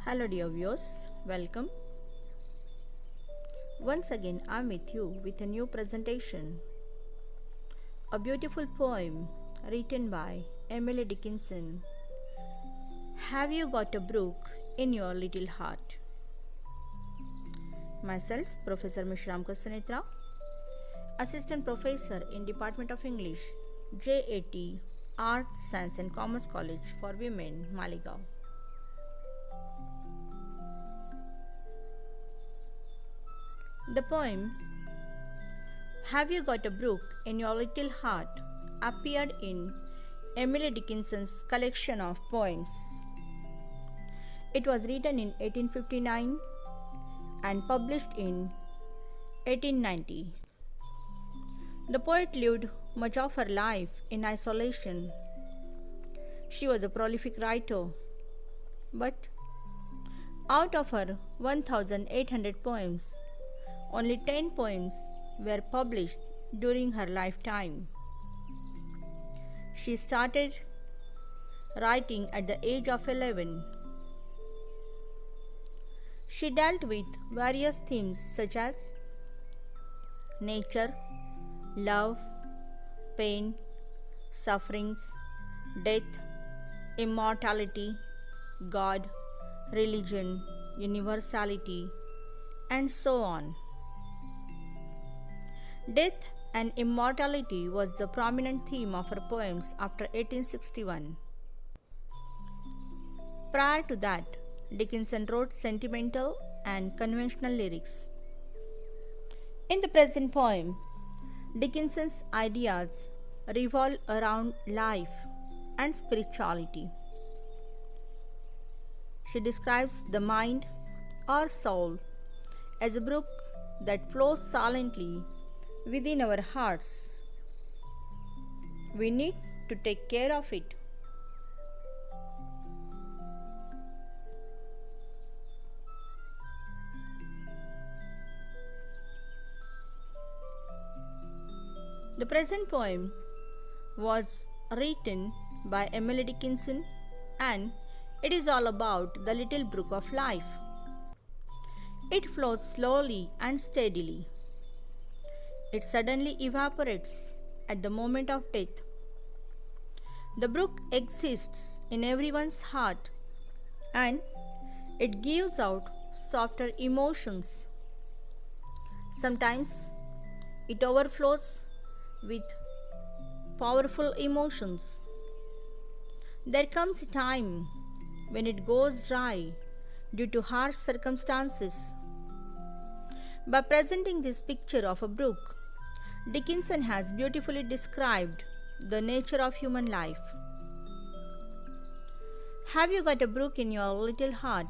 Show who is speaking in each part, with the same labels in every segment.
Speaker 1: Hello dear viewers, welcome. Once again I am with you with a new presentation. A beautiful poem written by Emily Dickinson. Have you got a brook in your little heart? Myself, Professor Meshramkar Suntera, Assistant Professor in Department of English, J.A.T, Arts, Science and Commerce College for Women, Malegaon. The poem Have You Got a Brook in Your Little Heart appeared in Emily Dickinson's collection of poems. It was written in 1859 and published in 1890. The poet lived much of her life in isolation. She was a prolific writer, but out of her 1,800 poems, only 10 poems were published during her lifetime. She started writing at the age of 11. She dealt with various themes such as nature, love, pain, sufferings, death, immortality, God, religion, universality, and so on. Death and immortality was the prominent theme of her poems after 1861. Prior to that, Dickinson wrote sentimental and conventional lyrics. In the present poem, Dickinson's ideas revolve around life and spirituality. She describes the mind or soul as a brook that flows silently within our hearts. We need to take care of it. The present poem was written by Emily Dickinson and it is all about the little brook of life. It flows slowly and steadily. It suddenly evaporates at the moment of death. The brook exists in everyone's heart and it gives out softer emotions. Sometimes it overflows with powerful emotions. There comes a time when it goes dry due to harsh circumstances. By presenting this picture of a brook, Dickinson has beautifully described the nature of human life. Have you got a brook in your little heart?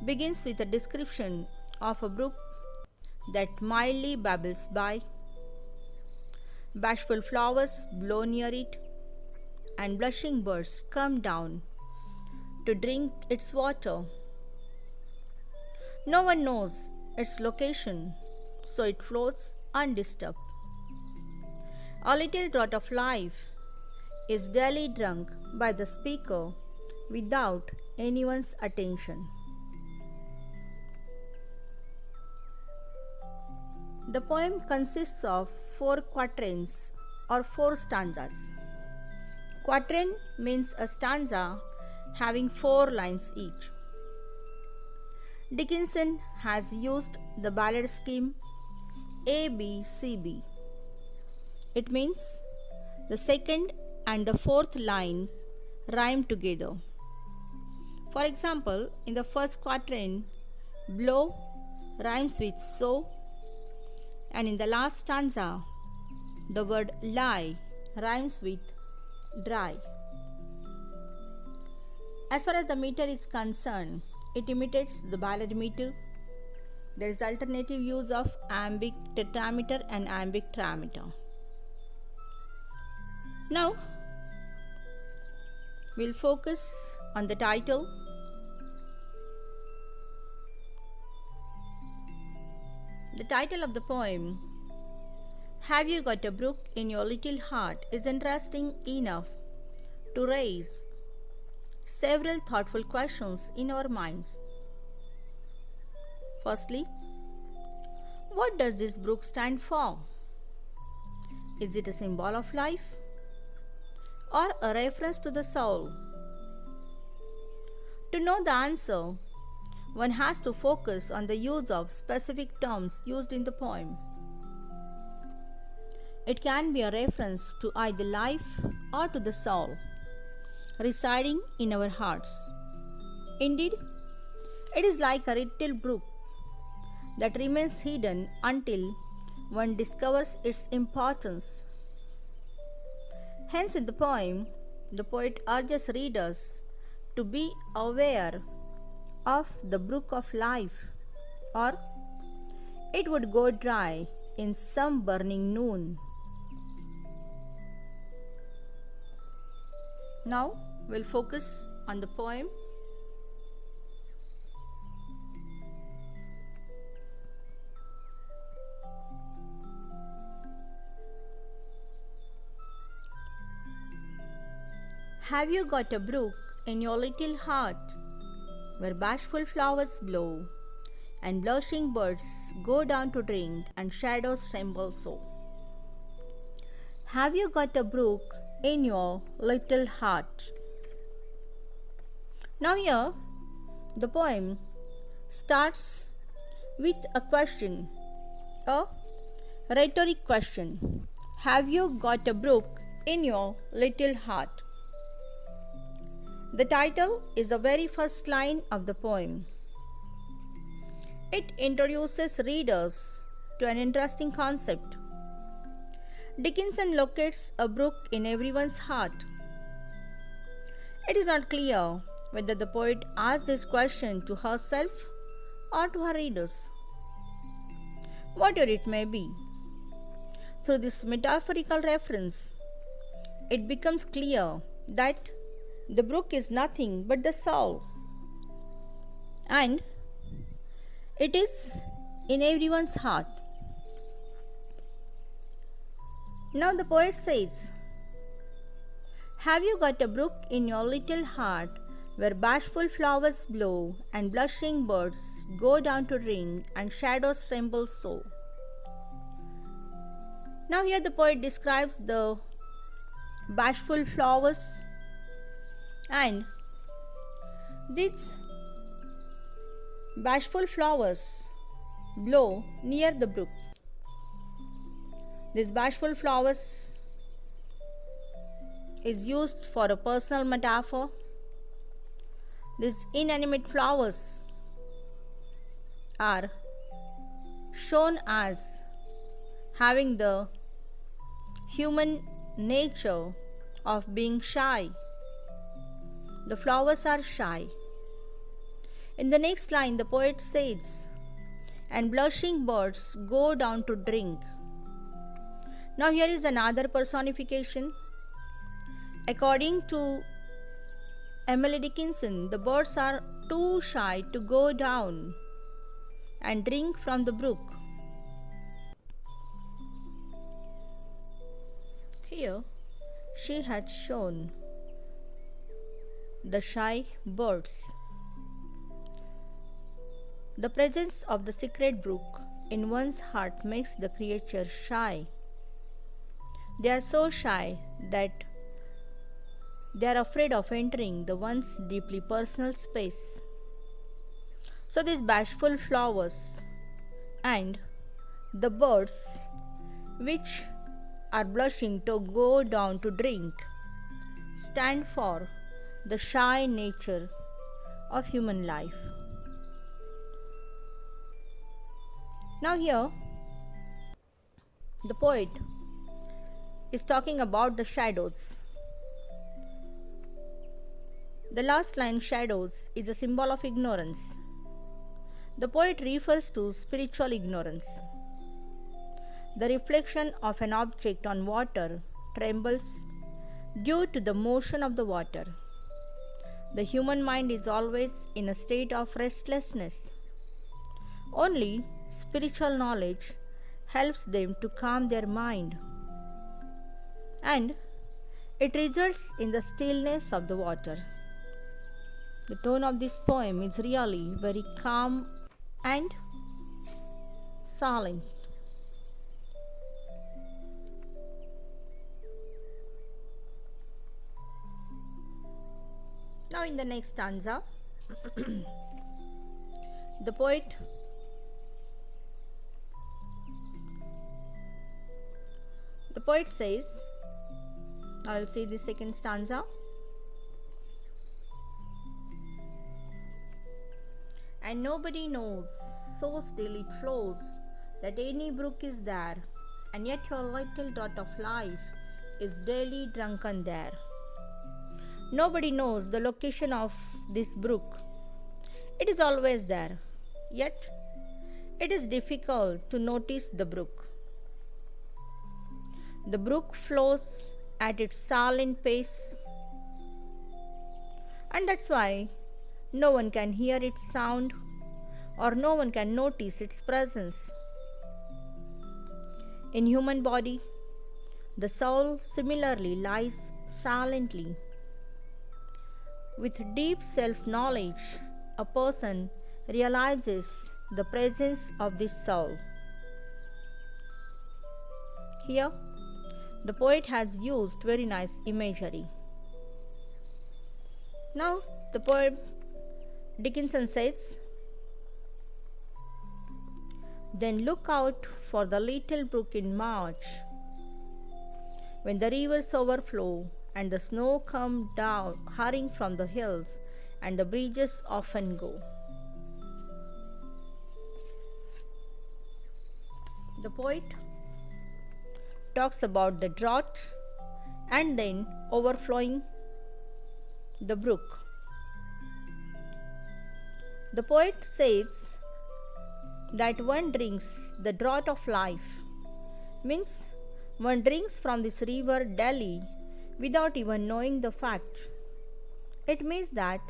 Speaker 1: Begins with a description of a brook that mildly babbles by. Bashful flowers blow near it, and blushing birds come down to drink its water. No one knows its location, so it floats undisturbed. A little draught of life is daily drunk by the speaker without anyone's attention. The poem consists of 4 quatrains or 4 stanzas. Quatrain means a stanza having 4 lines each. Dickinson has used the ballad scheme ABCB. It means the second and the fourth line rhyme together. For example, in the first quatrain, blow rhymes with so, and in the last stanza, the word lie rhymes with dry. As far as the meter is concerned, it imitates the ballad meter. There is alternative use of iambic tetrameter and iambic trimeter. Now, we'll focus on the title. The title of the poem, Have You Got a Brook in Your Little Heart, is interesting enough to raise several thoughtful questions in our minds. Firstly, what does this brook stand for? Is it a symbol of life or a reference to the soul? To know the answer, one has to focus on the use of specific terms used in the poem. It can be a reference to either life or to the soul residing in our hearts. Indeed, it is like a little brook that remains hidden until one discovers its importance. Hence, in the poem, the poet urges readers to be aware of the brook of life, or it would go dry in some burning noon. Now we'll focus on the poem. Have you got a brook in your little heart where bashful flowers blow and blushing birds go down to drink and shadows tremble so? Have you got a brook in your little heart? Now here the poem starts with a question, a rhetoric question. Have you got a brook in your little heart? The title is the very first line of the poem. It introduces readers to an interesting concept. Dickinson locates a brook in everyone's heart. It is not clear whether the poet asked this question to herself or to her readers. Whatever it may be, through this metaphorical reference, it becomes clear that the brook is nothing but the soul, and it is in everyone's heart. Now the poet says, have you got a brook in your little heart where bashful flowers blow and blushing birds go down to drink and shadows tremble so? Now here the poet describes the bashful flowers, and these bashful flowers blow near the brook. These bashful flowers is used for a personal metaphor. These inanimate flowers are shown as having the human nature of being shy. The flowers are shy. In the next line, the poet says, and blushing birds go down to drink. Now here is another personification. According to Emily Dickinson, the birds are too shy to go down and drink from the brook. Here she had shown the shy birds. The presence of the secret brook in one's heart makes the creature shy. They are so shy that they are afraid of entering the one's deeply personal space. So these bashful flowers and the birds which are blushing to go down to drink stand for the shy nature of human life. Now here the poet is talking about the shadows. The last line, shadows, is a symbol of ignorance. The poet refers to spiritual ignorance. The reflection of an object on water trembles due to the motion of the water. The human mind is always in a state of restlessness. Only spiritual knowledge helps them to calm their mind, and it results in the stillness of the water. The tone of this poem is really very calm and silent. Now in the next stanza, the poet says, I will see the second stanza. And nobody knows, so still it flows, that any brook is there, and yet your little draught of life is daily drunken there. Nobody knows the location of this brook. It is always there, yet it is difficult to notice the brook. The brook flows at its silent pace, and that's why no one can hear its sound or no one can notice its presence. In human body, the soul similarly lies silently. With deep self-knowledge, a person realizes the presence of this soul. Here, the poet has used very nice imagery. Now, the poet Dickinson says, then look out for the little brook in March, when the rivers overflow and the snow come down hurrying from the hills and the bridges often go. The poet talks about the drought and then overflowing the brook. The poet says that one drinks the draught of life, means one drinks from this river daily without even knowing the fact. It means that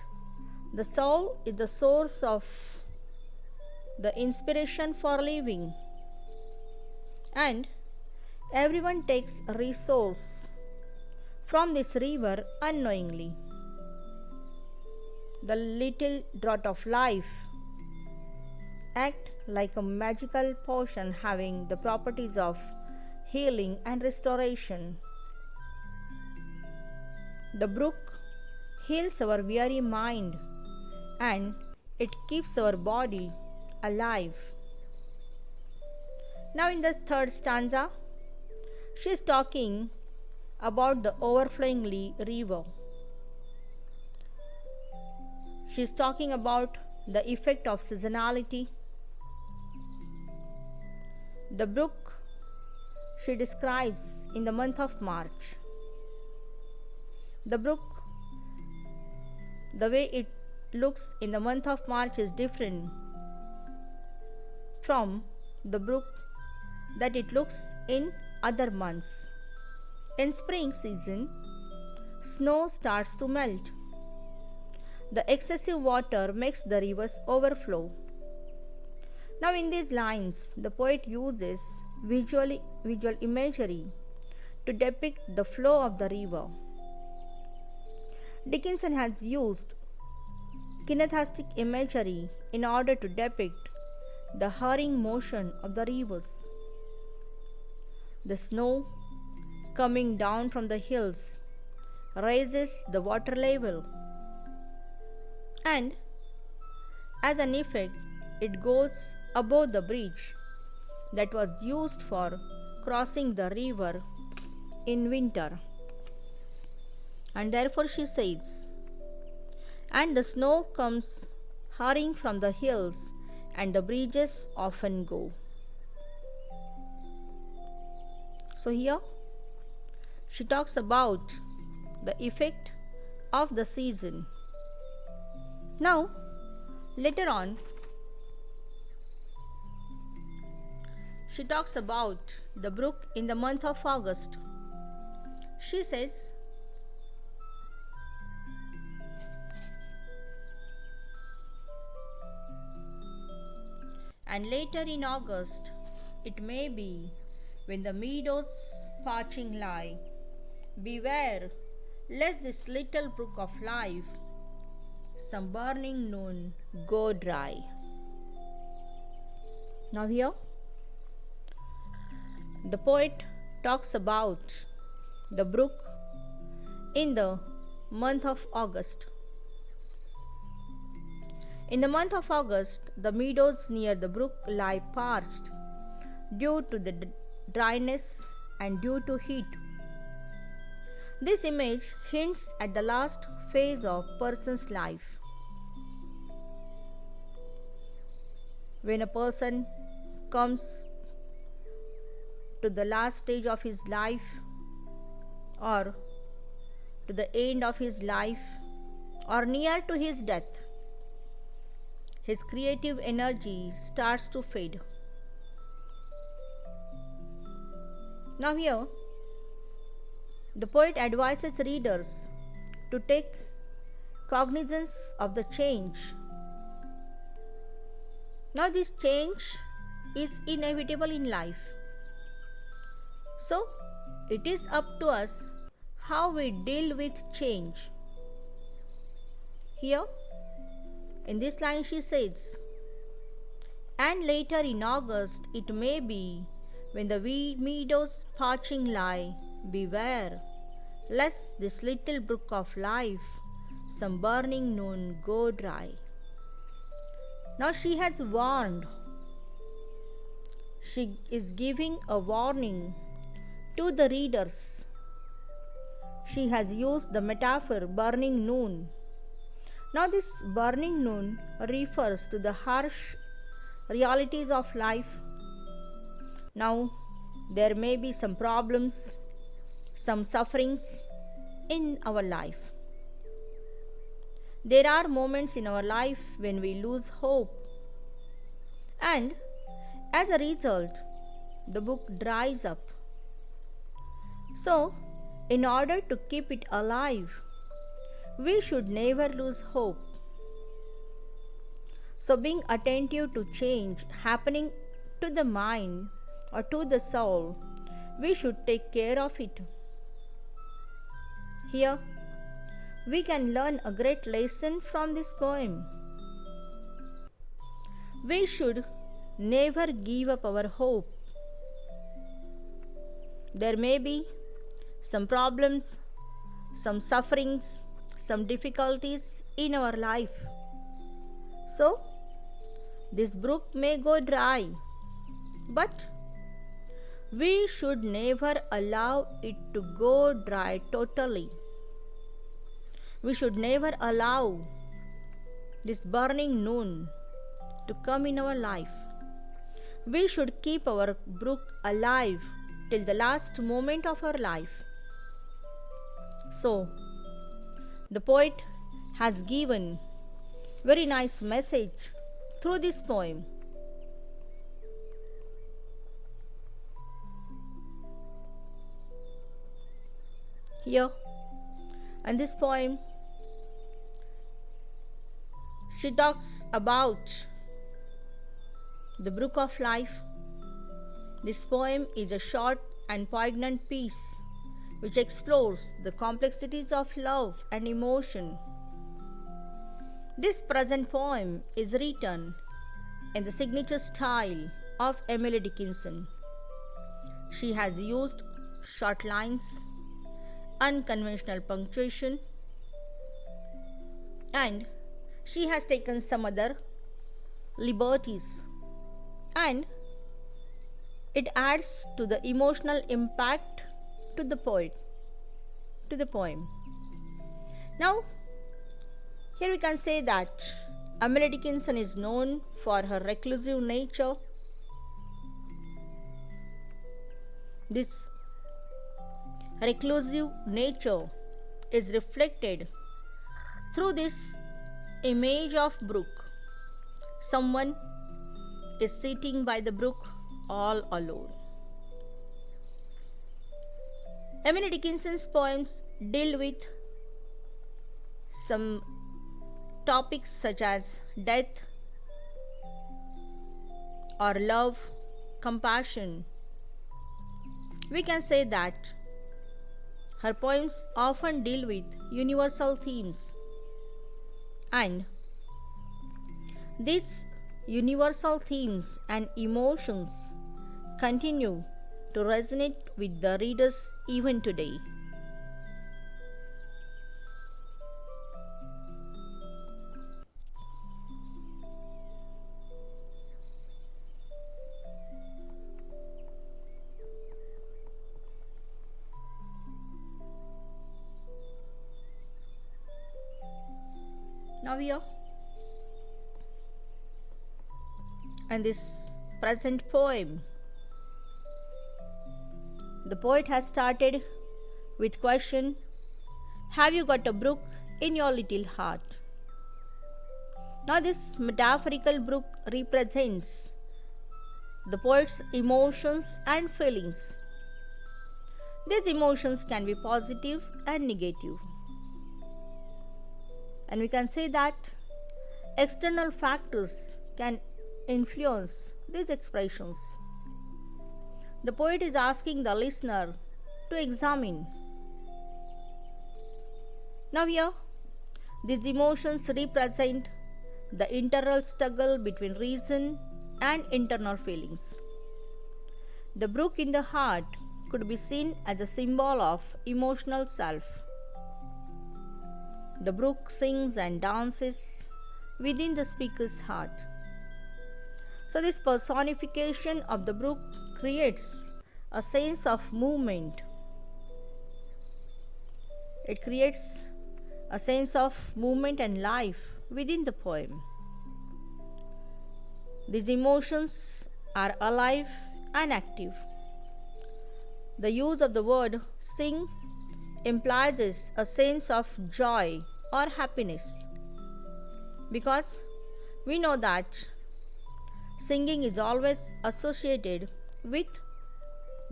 Speaker 1: the soul is the source of the inspiration for living, and everyone takes a resource from this river unknowingly. The little draught of life act like a magical potion having the properties of healing and restoration. The brook heals our weary mind and it keeps our body alive. Now in the third stanza, she is talking about the overflowing river. She is talking about the effect of seasonality. The brook she describes in the month of March. The brook, the way it looks in the month of March is different from the brook that it looks in other months. In spring season, snow starts to melt. The excessive water makes the rivers overflow. Now in these lines, the poet uses visual imagery to depict the flow of the river. Dickinson has used kinesthetic imagery in order to depict the hurrying motion of the rivers. The snow coming down from the hills raises the water level, and as an effect, it goes above the bridge that was used for crossing the river in winter. And therefore she says, and the snow comes hurrying from the hills and the bridges often go. So here she talks about the effect of the season. Now later on she talks about the brook in the month of August. She says, and later in August it may be, when the meadows parching lie, beware lest this little brook of life some burning noon go dry. Now here the poet talks about the brook in the month of August. In the month of August, the meadows near the brook lie parched due to the dryness and due to heat. This image hints at the last phase of person's life. When a person comes to the last stage of his life or to the end of his life or near to his death, his creative energy starts to fade. Now here, the poet advises readers to take cognizance of the change. Now this change is inevitable in life. So it is up to us how we deal with change. Here, in this line she says, and later in August it may be, when the meadows parching lie, beware, lest this little brook of life some burning noon go dry. Now she has warned. She is giving a warning to the readers. She has used the metaphor burning noon. Now this burning noon refers to the harsh realities of life. Now there may be some problems, some sufferings in our life. There are moments in our life when we lose hope, and as a result, the book dries up. So, in order to keep it alive, we should never lose hope. So, being attentive to change happening to the mind or to the soul, we should take care of it. Here, we can learn a great lesson from this poem. We should never give up our hope. There may be some problems, some sufferings, some difficulties in our life. So, this brook may go dry, but we should never allow it to go dry totally. We should never allow this burning noon to come in our life. We should keep our brook alive till the last moment of our life. So, the poet has given very nice message through this poem. Here, in this poem, she talks about the brook of life. This poem is a short and poignant piece which explores the complexities of love and emotion. This present poem is written in the signature style of Emily Dickinson. She has used short lines, unconventional punctuation, and she has taken some other liberties, and it adds to the emotional impact to the poem. Now, here we can say that Emily Dickinson is known for her reclusive nature. This reclusive nature is reflected through this image of brook. Someone is sitting by the brook all alone. Emily Dickinson's poems deal with some topics such as death or love, compassion. We can say that her poems often deal with universal themes. And these universal themes and emotions continue to resonate with the readers even today. Now here, and this present poem, the poet has started with question, have you got a brook in your little heart? Now this metaphorical brook represents the poet's emotions and feelings. These emotions can be positive and negative. And we can say that external factors can influence these expressions. The poet is asking the listener to examine. Now here, these emotions represent the internal struggle between reason and internal feelings. The brook in the heart could be seen as a symbol of emotional self. The brook sings and dances within the speaker's heart. So this personification of the brook creates a sense of movement. It creates a sense of movement and life within the poem. These emotions are alive and active. The use of the word sing implies a sense of joy or happiness, because we know that singing is always associated with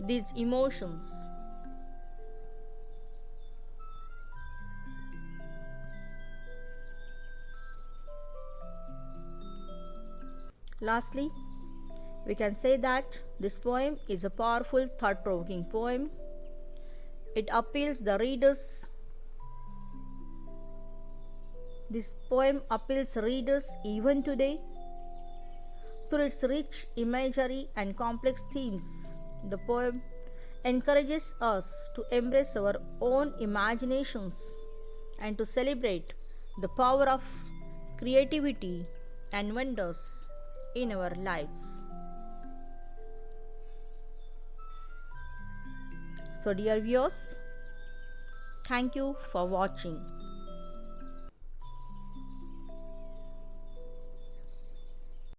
Speaker 1: these emotions. Lastly, we can say that this poem is a powerful, thought-provoking poem. It appeals the readers. This poem appeals readers even today. Through its rich imagery and complex themes, the poem encourages us to embrace our own imaginations and to celebrate the power of creativity and wonders in our lives. So, dear viewers, thank you for watching.